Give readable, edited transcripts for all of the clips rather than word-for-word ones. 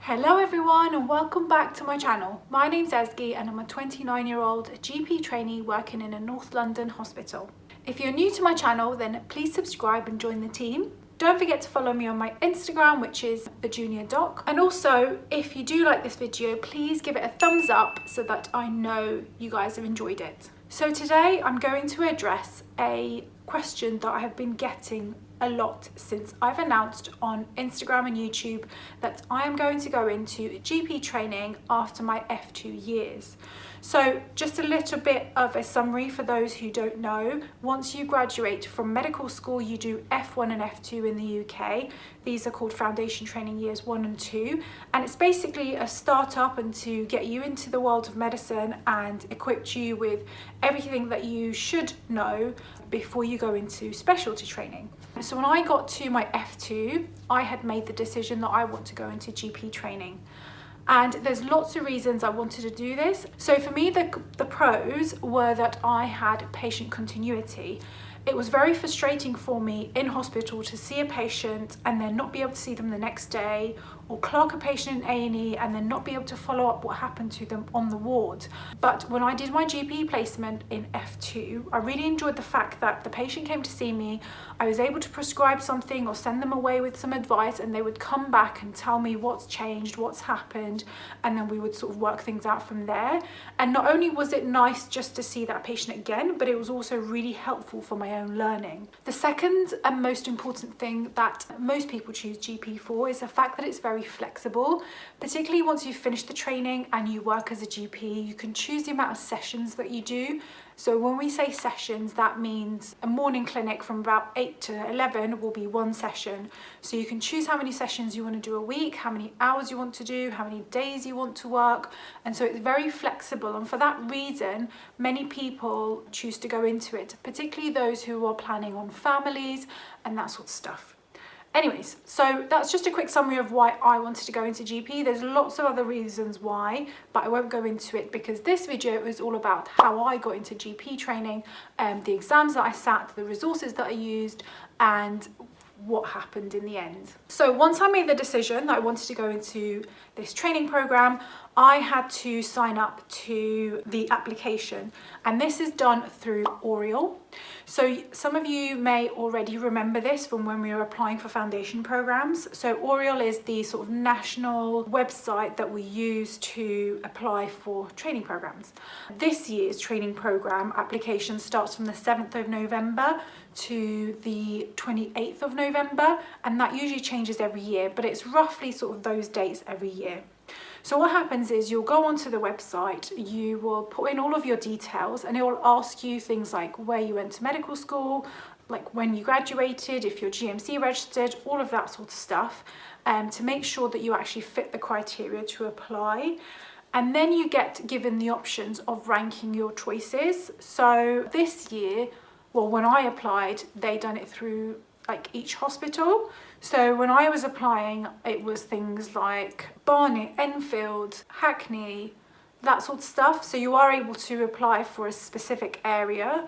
Hello everyone and welcome back to my channel. My name's Ezgi and I'm a 29-year-old GP trainee working in a North London hospital. If you're new to my channel, then please subscribe and join the team. Don't forget to follow me on my Instagram, which is the Junior Doc. And also, if you do like this video, please give it a thumbs up so that I know you guys have enjoyed it. So today I'm going to address a question that I have been getting a lot since I've announced on Instagram and YouTube that I am going to go into GP training after my F2 years. So just a little bit of a summary for those who don't know. Once you graduate from medical school, you do F1 and F2 in the UK. These are called foundation training years 1 and 2. And it's basically a start-up and to get you into the world of medicine and equip you with everything that you should know before you go into specialty training. So when I got to my F2, I had made the decision that I want to go into GP training. And there's lots of reasons I wanted to do this. So for me, the pros were that I had patient continuity. It was very frustrating for me in hospital to see a patient and then not be able to see them the next day, or clerk a patient in A&E and then not be able to follow up what happened to them on the ward. But when I did my GP placement in F2, I really enjoyed the fact that the patient came to see me, I was able to prescribe something or send them away with some advice, and they would come back and tell me what's changed, what's happened, and then we would sort of work things out from there. And not only was it nice just to see that patient again, but it was also really helpful for my own learning. The second and most important thing that most people choose GP for is the fact that it's very flexible. Particularly once you've finished the training and you work as a GP, you can choose the amount of sessions that you do. So when we say sessions, that means a morning clinic from about 8 to 11 will be one session. So you can choose how many sessions you want to do a week, how many hours you want to do, how many days you want to work. And so it's very flexible. And for that reason, many people choose to go into it, particularly those who are planning on families and that sort of stuff. Anyways, so that's just a quick summary of why I wanted to go into GP. There's lots of other reasons why, but I won't go into it because this video is all about how I got into GP training, the exams that I sat, the resources that I used, and what happened in the end. So once I made the decision that I wanted to go into this training program, I had to sign up to the application, and this is done through Oriel. So some of you may already remember this from when we were applying for foundation programs. So Oriel is the sort of national website that we use to apply for training programs. This year's training program application starts from the 7th of November to the 28th of November, and that usually changes every year, but it's roughly sort of those dates every year. So what happens is you'll go onto the website, you will put in all of your details, and it will ask you things like where you went to medical school, like when you graduated, if you're GMC registered, all of that sort of stuff, to make sure that you actually fit the criteria to apply. And then you get given the options of ranking your choices. So this year, well, when I applied, they done it through like each hospital. So when I was applying, it was things like Barnet, Enfield, Hackney, that sort of stuff. So you are able to apply for a specific area.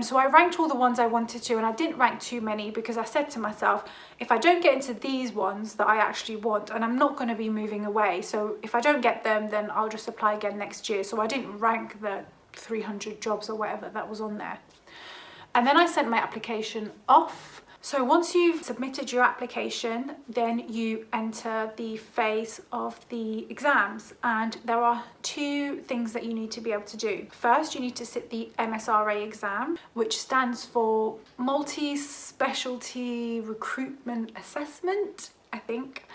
So I ranked all the ones I wanted to, and I didn't rank too many because I said to myself, if I don't get into these ones that I actually want, and I'm not going to be moving away, so if I don't get them, then I'll just apply again next year. So I didn't rank the 300 jobs or whatever that was on there. And then I sent my application off. So once you've submitted your application, then you enter the phase of the exams, and there are two things that you need to be able to do. First, you need to sit the MSRA exam, which stands for Multi-Specialty Recruitment Assessment, I think.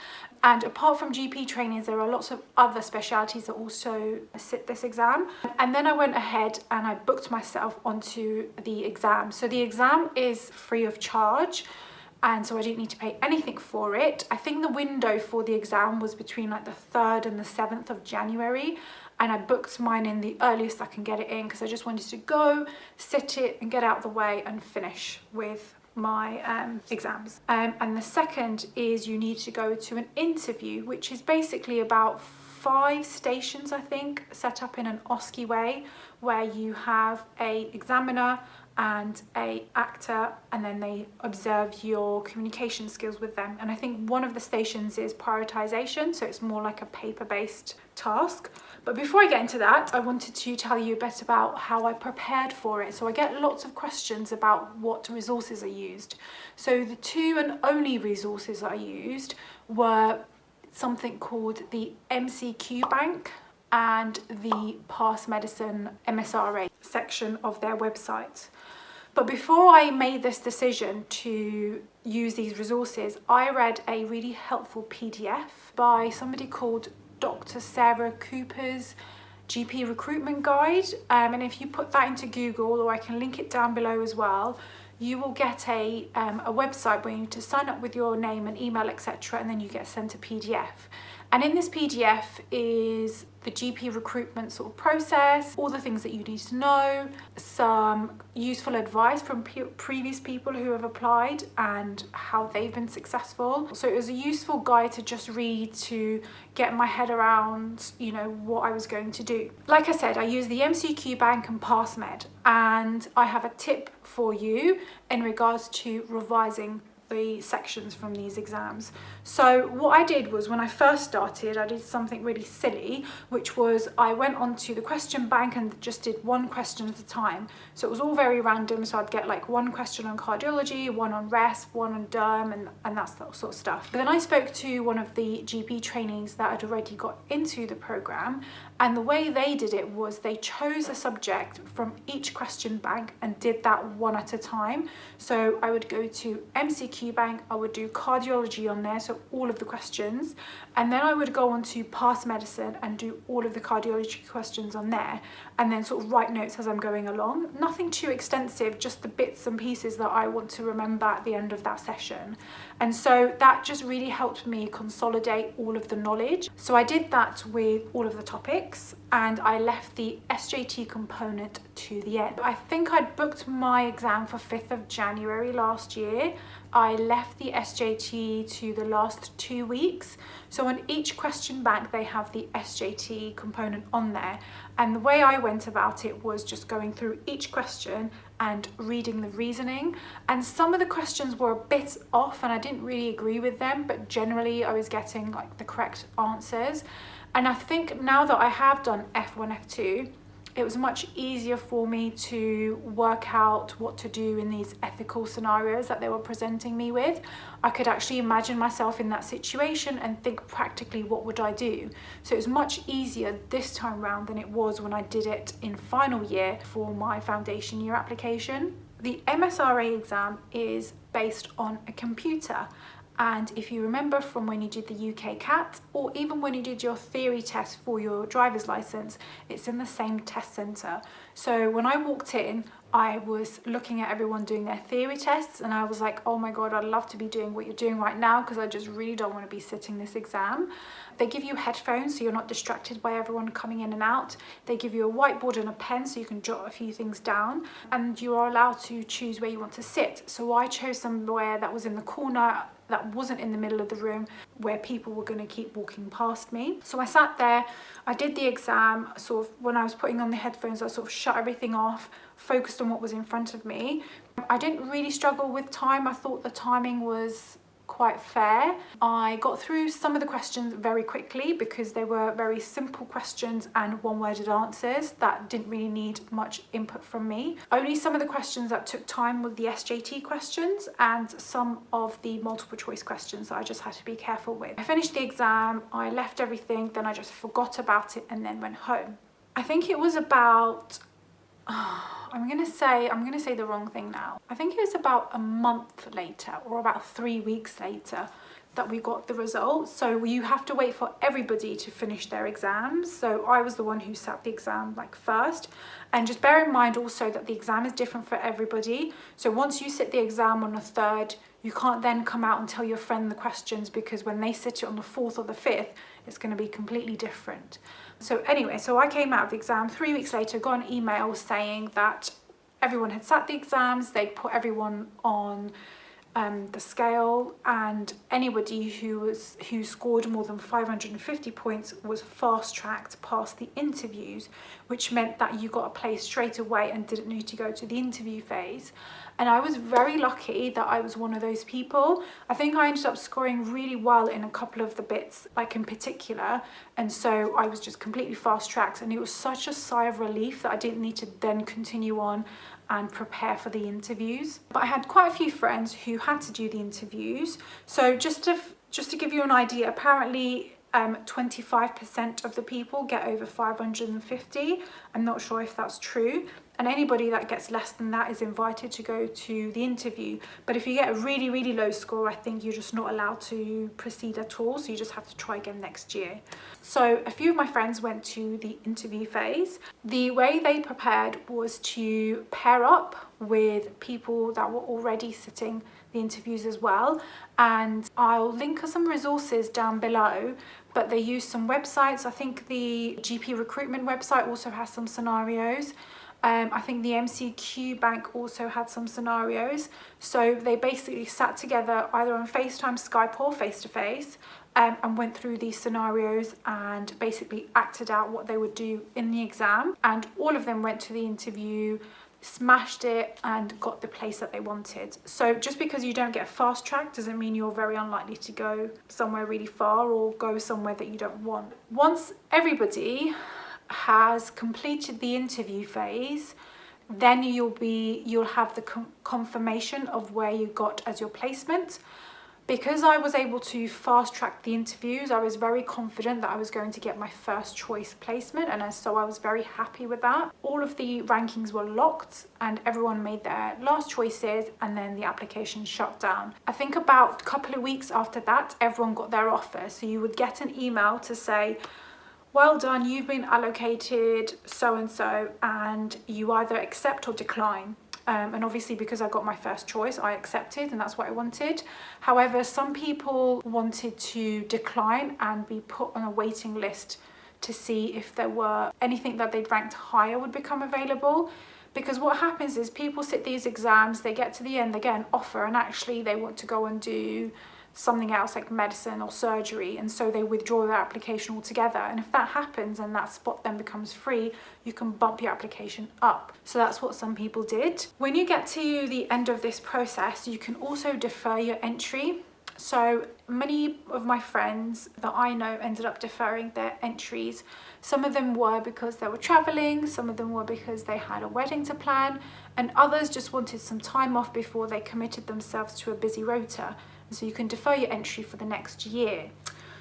And apart from GP trainings, there are lots of other specialities that also sit this exam. And then I went ahead and I booked myself onto the exam. So the exam is free of charge, and so I didn't need to pay anything for it. I think the window for the exam was between like the 3rd and the 7th of January. And I booked mine in the earliest I can get it in because I just wanted to go, sit it and get out of the way and finish with my exams. And the second is you need to go to an interview, which is basically about 5 stations, I think, set up in an OSCE way, where you have a examiner and a actor, and then they observe your communication skills with them. And I think one of the stations is prioritization, so it's more like a paper-based task. But before I get into that, I wanted to tell you a bit about how I prepared for it. So I get lots of questions about what resources I used. So the 2 and only resources I used were something called the MCQ bank and the Passmedicine MSRA section of their website. But before I made this decision to use these resources, I read a really helpful PDF by somebody called Dr. Sarah Cooper's GP recruitment guide. And if you put that into Google, or I can link it down below as well, you will get a website where you need to sign up with your name and email, etc., and then you get sent a PDF. And in this PDF is the GP recruitment sort of process, all the things that you need to know, some useful advice from previous people who have applied and how they've been successful. So it was a useful guide to just read to get my head around, you know, what I was going to do. Like I said, I use the MCQ bank and Passmed, and I have a tip for you in regards to revising the sections from these exams. So what I did was, when I first started, I did something really silly, which was I went onto the question bank and just did 1 question at a time. So it was all very random. So I'd get like 1 question on cardiology, 1 on resp, 1 on derm, and that sort of stuff. But then I spoke to one of the GP trainees that had already got into the program, and the way they did it was they chose a subject from each question bank and did that 1 at a time. So I would go to MCQ bank, I would do cardiology on there, so all of the questions, and then I would go on to Past Medicine and do all of the cardiology questions on there, and then sort of write notes as I'm going along. Nothing too extensive, just the bits and pieces that I want to remember at the end of that session. And so that just really helped me consolidate all of the knowledge. So I did that with all of the topics, and I left the SJT component to the end. I think I'd booked my exam for 5th of January last year. I left the SJT to the last 2 weeks. So on each question bank, they have the SJT component on there. And the way I went about it was just going through each question and reading the reasoning. And some of the questions were a bit off and I didn't really agree with them, but generally I was getting like the correct answers. And I think now that I have done F1, F2, it was much easier for me to work out what to do in these ethical scenarios that they were presenting me with. I could actually imagine myself in that situation and think practically what would I do. So it was much easier this time round than it was when I did it in final year for my foundation year application. The MSRA exam is based on a computer. And if you remember from when you did the UK CAT, or even when you did your theory test for your driver's license, it's in the same test centre. So when I walked in, I was looking at everyone doing their theory tests and I was like, oh my God, I'd love to be doing what you're doing right now, because I just really don't want to be sitting this exam. They give you headphones so you're not distracted by everyone coming in and out. They give you a whiteboard and a pen so you can jot a few things down, and you are allowed to choose where you want to sit. So I chose somewhere that was in the corner, that wasn't in the middle of the room where people were going to keep walking past me. So I sat there, I did the exam, sort of when I was putting on the headphones, I sort of shut everything off, focused on what was in front of me. I didn't really struggle with time. I thought the timing was quite fair. I got through some of the questions very quickly because they were very simple questions and one-worded answers that didn't really need much input from me. Only some of the questions that took time were the SJT questions and some of the multiple choice questions that I just had to be careful with. I finished the exam, I left everything, then I just forgot about it and then went home. I think it was about I'm gonna say the wrong thing now. I think it was about a month later or about 3 weeks later that we got the results. So you have to wait for everybody to finish their exams. So I was the one who sat the exam like first. And just bear in mind also that the exam is different for everybody. So once you sit the exam on the 3rd, you can't then come out and tell your friend the questions, because when they sit it on the 4th or the 5th, it's going to be completely different. So anyway, so I came out of the exam 3 weeks later, got an email saying that everyone had sat the exams, they'd put everyone on the scale, and anybody who scored more than 550 points was fast-tracked past the interviews, which meant that you got a place straight away and didn't need to go to the interview phase. And I was very lucky that I was one of those people. I think I ended up scoring really well in a couple of the bits, like in particular, and so I was just completely fast-tracked, and it was such a sigh of relief that I didn't need to then continue on and prepare for the interviews. But I had quite a few friends who had to do the interviews. So just to give you an idea, apparently 25% of the people get over 550. I'm not sure if that's true. And anybody that gets less than that is invited to go to the interview. But if you get a really, really low score, I think you're just not allowed to proceed at all. So you just have to try again next year. So a few of my friends went to the interview phase. The way they prepared was to pair up with people that were already sitting the interviews as well. And I'll link some resources down below, but they use some websites. I think the GP recruitment website also has some scenarios. I think the MCQ bank also had some scenarios. So they basically sat together either on FaceTime, Skype or face-to-face and went through these scenarios and basically acted out what they would do in the exam. And all of them went to the interview, smashed it and got the place that they wanted. So just because you don't get fast track doesn't mean you're very unlikely to go somewhere really far or go somewhere that you don't want. Once everybody has completed the interview phase, then you'll have the confirmation of where you got as your placement. Because I was able to fast track the interviews, I was very confident that I was going to get my first choice placement, and so I was very happy with that. All of the rankings were locked and everyone made their last choices, and then the application shut down. I think about a couple of weeks after that, everyone got their offer. So you would get an email to say, well done, you've been allocated so-and-so, and you either accept or decline. And obviously because I got my first choice, I accepted, and that's what I wanted. However, some people wanted to decline and be put on a waiting list to see if there were anything that they'd ranked higher would become available. Because what happens is people sit these exams, they get to the end, they get an offer, and actually they want to go and do something else like medicine or surgery, and so they withdraw their application altogether. And if that happens and that spot then becomes free, you can bump your application up. So that's what some people did. When you get to the end of this process, you can also defer your entry. So many of my friends that I know ended up deferring their entries. Some of them were because they were traveling, some of them were because they had a wedding to plan, and others just wanted some time off before they committed themselves to a busy rota. So you can defer your entry for the next year.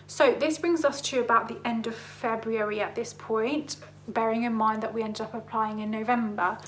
So this brings us to about the end of February at this point, bearing in mind that we ended up applying in November,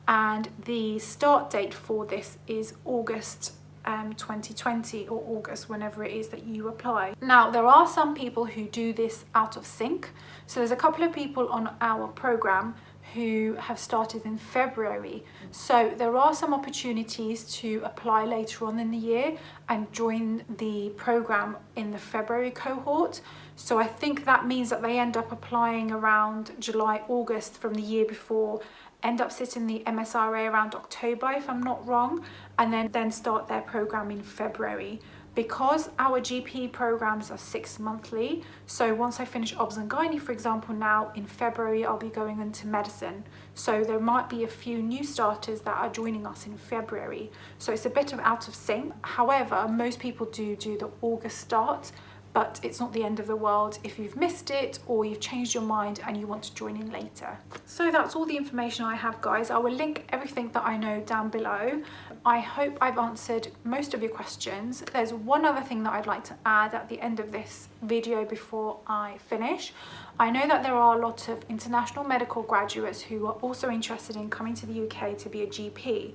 and the start date for this is August 2020, or August, whenever it is that you apply. Now, there are some people who do this out of sync. So there's a couple of people on our program who have started in February. So there are some opportunities to apply later on in the year and join the program in the February cohort. So I think that means that they end up applying around July, August from the year before, end up sitting the MSRA around October, if I'm not wrong, and then start their program in February. Because our GP programs are 6 monthly, so once I finish OBS and Gynae, for example, now in February, I'll be going into medicine. So there might be a few new starters that are joining us in February. So it's a bit of out of sync. However, most people do the August start, but it's not the end of the world if you've missed it or you've changed your mind and you want to join in later. So that's all the information I have, guys. I will link everything that I know down below. I hope I've answered most of your questions. There's one other thing that I'd like to add at the end of this video before I finish. I know that there are a lot of international medical graduates who are also interested in coming to the UK to be a GP.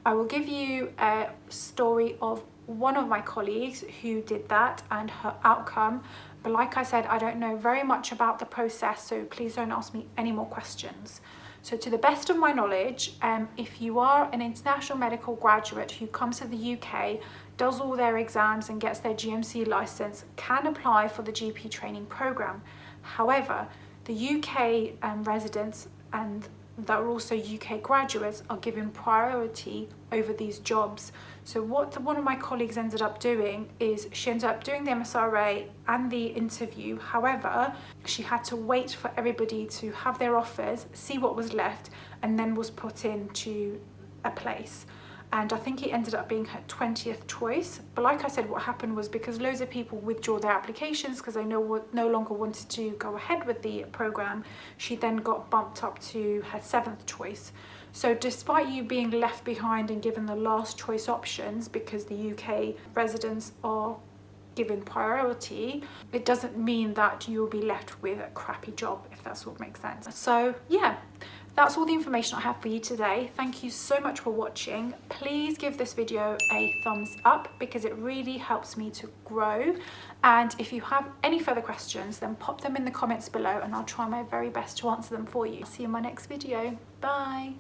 I will give you a story of one of my colleagues who did that and her outcome, but like I said, I don't know very much about the process, so please don't ask me any more questions. So to the best of my knowledge, if you are an international medical graduate who comes to the UK, does all their exams and gets their GMC license, can apply for the GP training program. However, the UK residents and that are also UK graduates are given priority over these jobs. So what one of my colleagues ended up doing is she ended up doing the MSRA and the interview. However, she had to wait for everybody to have their offers, see what was left, and then was put into a place. And I think it ended up being her 20th choice. But like I said, what happened was because loads of people withdrew their applications because they no longer wanted to go ahead with the program, she then got bumped up to her 7th choice. So despite you being left behind and given the last choice options because the UK residents are given priority, it doesn't mean that you'll be left with a crappy job, if that's what makes sense. So yeah, that's all the information I have for you today. Thank you so much for watching. Please give this video a thumbs up because it really helps me to grow. And if you have any further questions, then pop them in the comments below and I'll try my very best to answer them for you. See you in my next video. Bye.